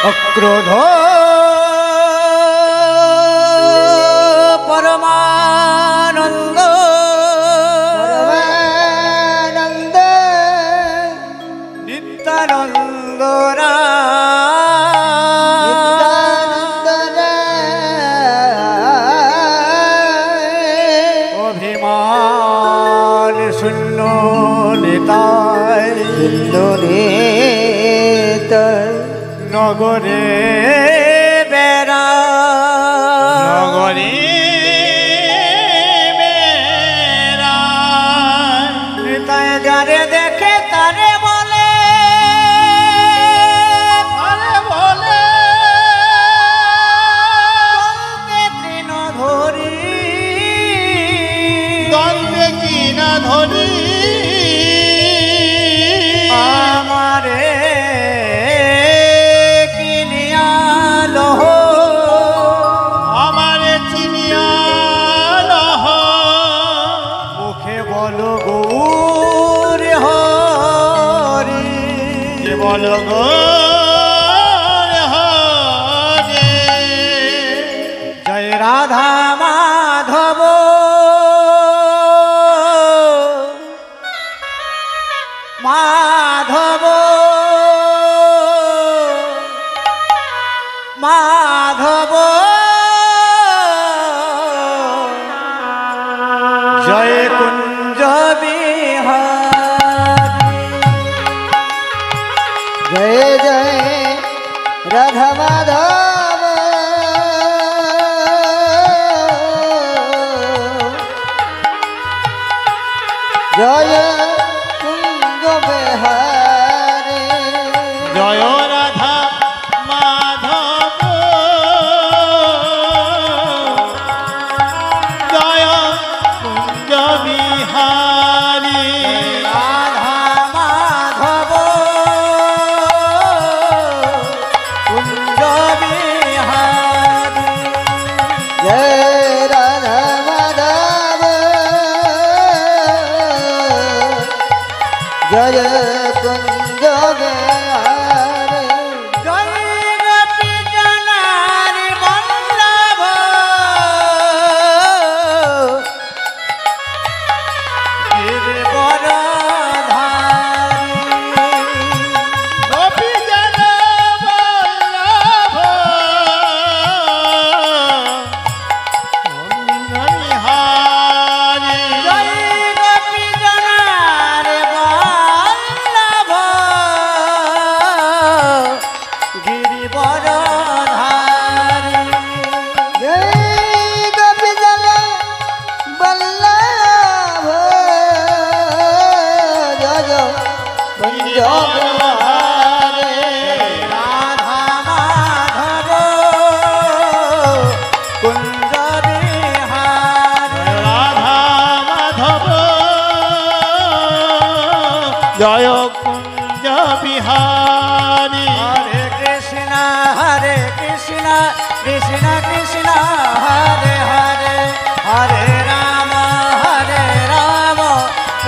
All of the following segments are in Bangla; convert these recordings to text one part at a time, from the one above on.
অক্রোধ পরমানন্দ পরমানন্দ নিত্যানন্দ নিত্যানন্দ অভিমান শূন্য নিতাই নগরে বেড়া নগরে বেড়া নিতাই যারে দেখে তারে বলে আরে বলে তৃণ ধরি দ্বন্দ্বে কি না ধরি আমারে কিনিয়ালো আমারে চিনিয়া লহ মুখে বলো গৌর হরি বল গো হরে জয় রাধা মাধব মাধব মাধব জয় কুঞ্জ বিহারী জয় জয় রাধা মাধব জয় কুঞ্জ বিহারী জয় রাধা মাধব জয় কুঞ্জ বিহারী রাধা মাধব কুঞ্জ বিহারী জয় রাধা মাধব জয় কুঞ্জ বিহারী জয় গোপী জনারি বল্লভ গিরিবরধারী গোপী জন বল্লভ বিহারী জয় গোপী জনারি বল্লভ গিরিবরধারী জয় গোপী জল বল্লভ জয় কুঞ্জ বিহারী রাধা মাধব কুঞ্জ বিহারী রাধা মাধব জয় কুঞ্জ বিহারী হরে কৃষ্ণ কৃষ্ণ কৃষ্ণ হরে হরে হরে রাম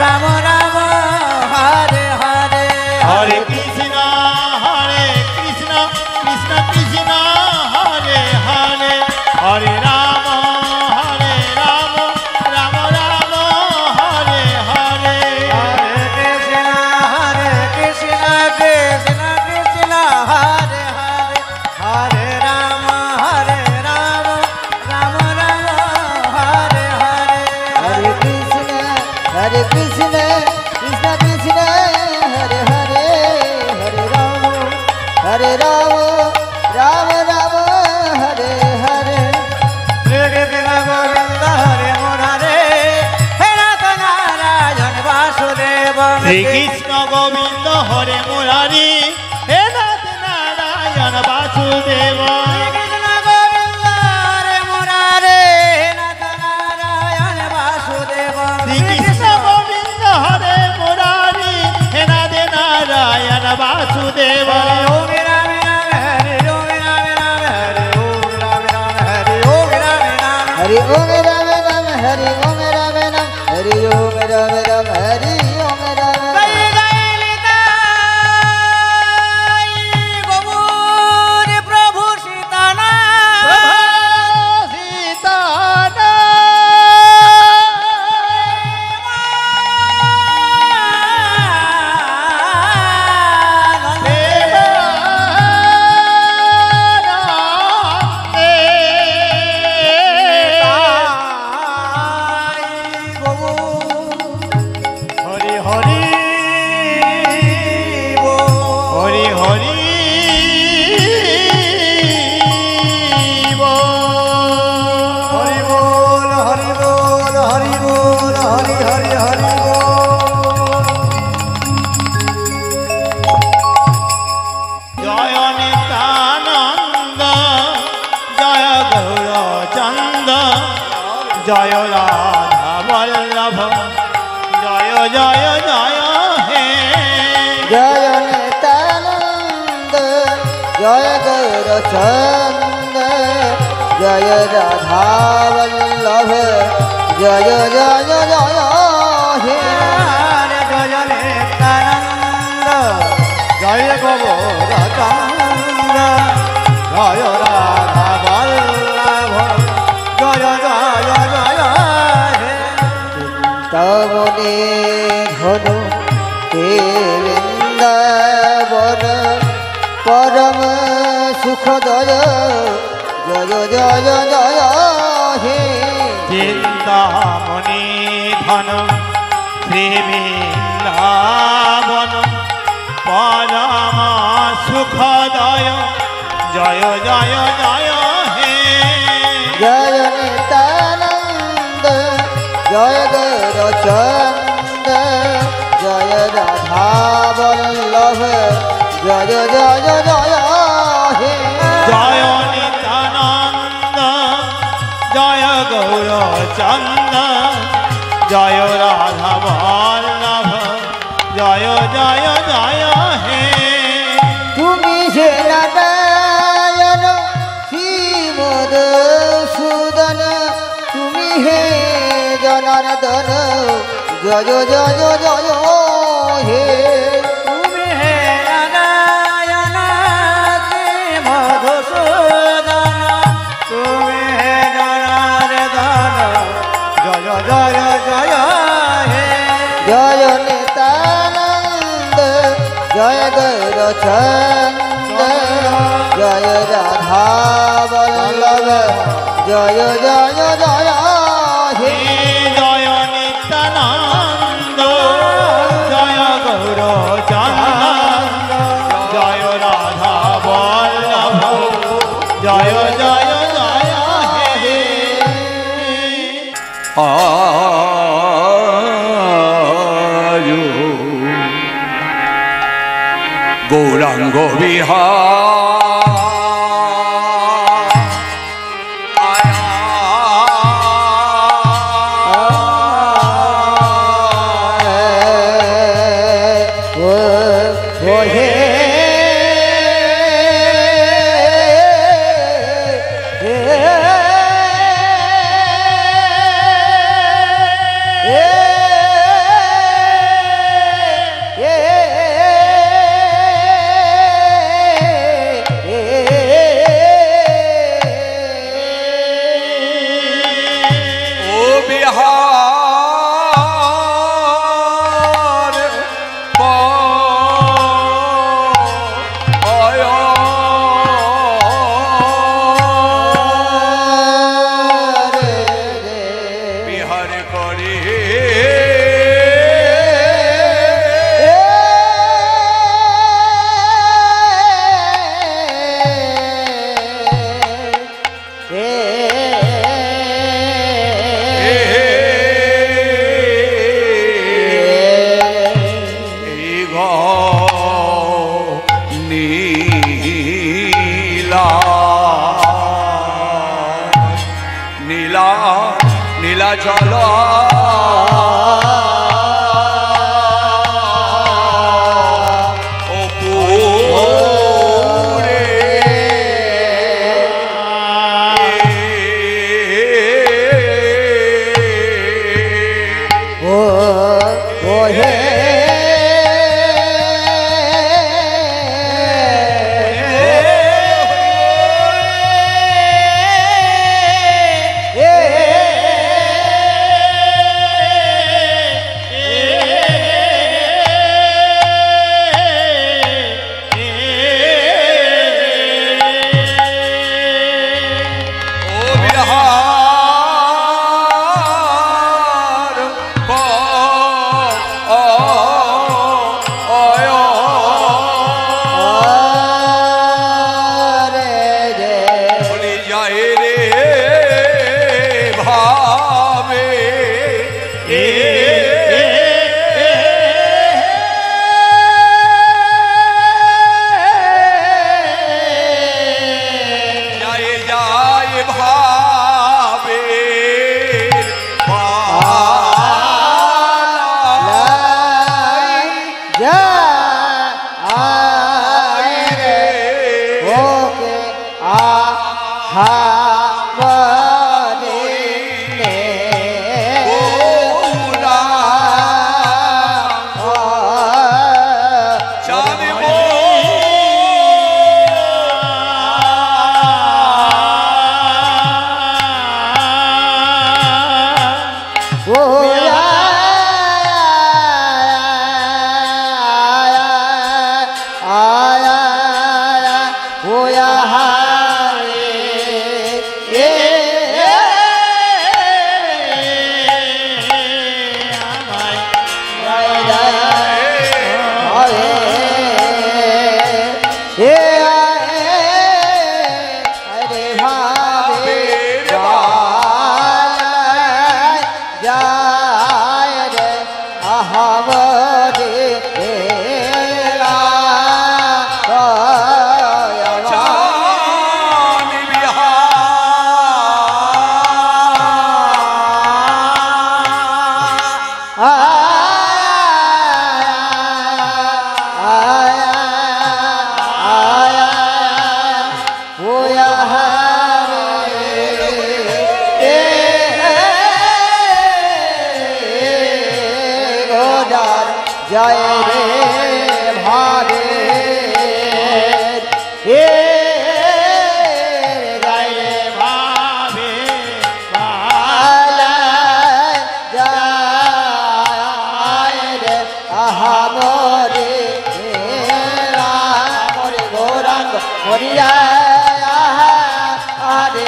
রাম রাম হরে হরে হরে কৃষ্ণ কৃষ্ণ কৃষ্ণ হরে হরে হরে রাম রাম রাম হরে হরে হরে কৃষ্ণ কৃষ্ণ কৃষ্ণ হরে হরে হরে রাম রাম রাম হরে হরে हरे कृष्ण कृष्ण कृष्ण हरे हरे हरे राम राम राम हरे हरे श्री कृष्ण गोविंद हरे मुरारे हे नाथ नारायण वासुदेव শ্রীকৃষ্ণ গোবিন্দ হরে মুরারি হে নাথ নারায়ণ বাসুদেব কৃষ্ণ গোবিন্দ হরে মুরারে হে নাথ নারায়ণ বাসুদেব শ্রীকৃষ্ণ গোবিন্দ হরে মুরারি হে নাথ নারায়ণ বাসুদেব ওম রাম রাম হরে ওম রাম রাম হরে ওম রাম রাম হরে ওম রাম রাম हरि ओम राम राम हरि ओम राम राम हरि ओम राम राम हरि ओम राम जय जय निताई गौर জয় রাধা বল্লভ জয় জয় জয় হে জয় নিত্যানন্দ জয় গৌরচন্দ জয় রাধা বল্লভ জয় জয় জয় হে হরে জয় নিত্যানন্দ জয় গৌরচন্দ্র জয় রাধা বল্লভ জয় জয় জয় হে তবনে ধনু হে বৃন্দাবন পরম সুখদয় জয় জয় জয় হে চিন্তামণি ধন শ্রী বৃন্দাবন পরম সুখদয় জয় জয় জয় হে জয় নিত্যানন্দ জয় গৌরচন্দ জয় রাধা বল্লভ জয় জয় জয় হে জয় নিত্যানন্দ জয় গৌরচন্দ জয় রাধা বল্লভ জয় জয় জয় হে তুমি যে নারায়ণ শ্রী মধুসূদন তুমি হে জনার্দন জয় জয় জয় হে তুমি হে নারায়ণ শ্রী মধুসূদন তুমি হে জনার্দন জয় জয় জয় হে জয় নিত্যানন্দ জয় গৌরচন্দ জয় রাধা বল্লভ জয় জয় জয় হে জয় নিত্যানন্দ জয় গৌরচন্দ জয় রাধা বল্লভ জয় জয় জয় হে আয়ো গৌরাঙ্গ ও হে ও বিহার বিহার করে এই নীলা নীলা নীলা জল ওপুরে ও হে आया होया हारे जय रे भावे हे जय रे भावे जय रे मोरे मोरे गौरांग मोरिया हरे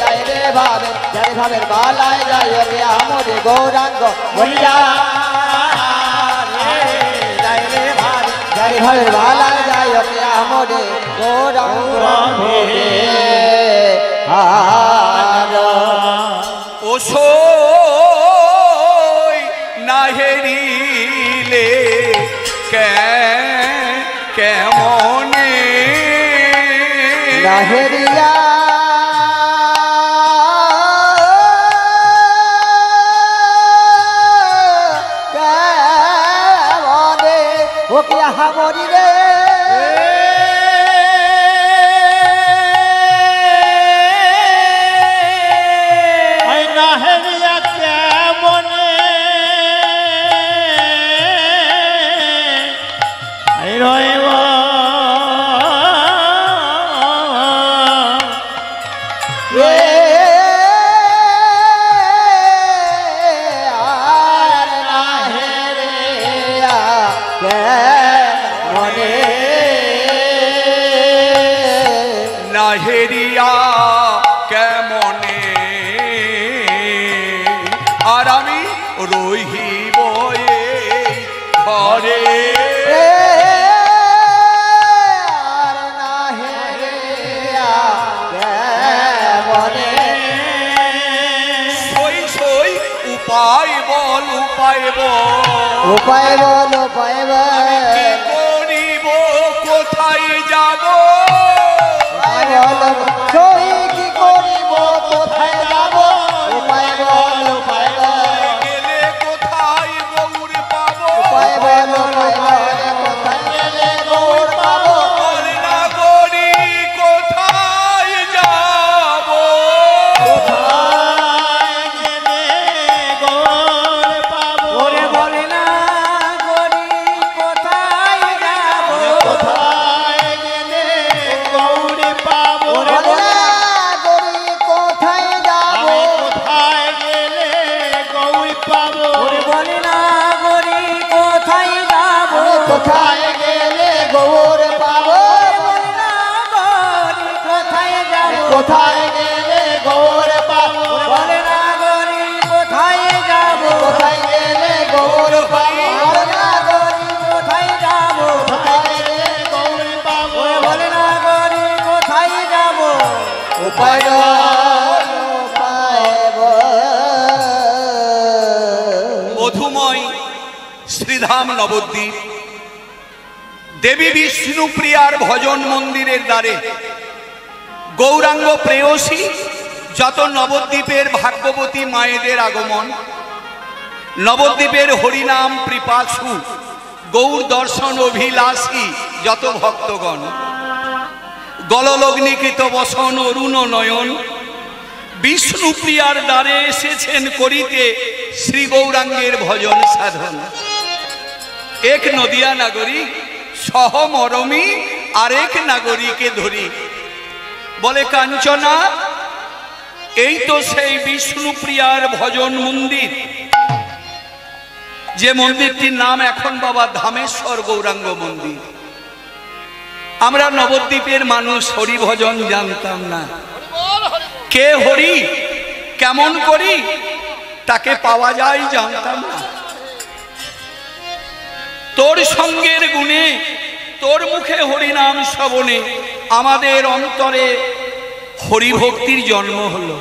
जय रे भावे बालाय जय रे मोरे गौरांग मोरिया हरे भाला जाय मोरे गौरांग ओसोई नाहेरिले केमने नाहेरिया वो क्या हमारी रे नाहरिया क्या बने रोएवा नाहेरिया केमने আর আমি রহিব ঘরে সই সই উপায় বল উপায় বল উপায় বল উপায় বল কি করিব কোথায় যাব সই কি করিব কোথায় যাব উপায় বল উপায় বল গেলে কোথায় গৌর পাব উপায় বল কোথায় গেলে গৌর পাব না করি কোথায় যাব কোথায় গেলে গৌর পাবো ওরে বলে না গরি কোথায় যাব কোথায় গেলে গৌর পাবো বল না গরি কোথায় যাব কোথায় গেলে গৌর পাবো ওরে বলে না গরি কোথায় যাব কোথায় গেলে গৌর পাব বলে না গরি কোথায় যাব কোথায় গেলে গৌর পাব বলে না গরি কোথায় যাব কোথায় গেলে গৌর পাব না গরি কোথায় যাব কোথায় গেলে গৌর পাবো বলে না গরি কোথায় যাব উপায় বল উপায় বল মধুময় শ্রীধাম নবদ্বীপ দেবী বিষ্ণুপ্রিয়ার ভজন মন্দিরের দ্বারে গৌরাঙ্গ প্রেয়সী যত নবদ্বীপের ভাগ্যবতী মায়েদের আগমন নবদ্বীপের হরিনাম পিপাসু গৌর দর্শন অভিলাষী যত ভক্তগণ গললগ্নিকৃত বসন অরুণ নয়ন বিষ্ণুপ্রিয়ার দ্বারে এসেছেন করিতে শ্রী গৌরাঙ্গের ভজন সাধন এক নদিয়া নাগরিক সহমরমী আরেক নাগরিকে ধরি বলে কাঞ্চনা এই তো সেই বিষ্ণুপ্রিয়ার ভজন মন্দির যে মন্দিরটির নাম এখন বাবা ধামেশ্বর গৌরাঙ্গ মন্দির আমরা নবদ্বীপের মানুষ হরি ভজন জানতাম না। কে হরি, কেমন করি তাকে পাওয়া যায় জানতাম না। তোর সঙ্গের গুণে, তোর মুখে হরিনাম শ্রবণে আমাদের অন্তরে হরিভক্তির জন্ম হলো।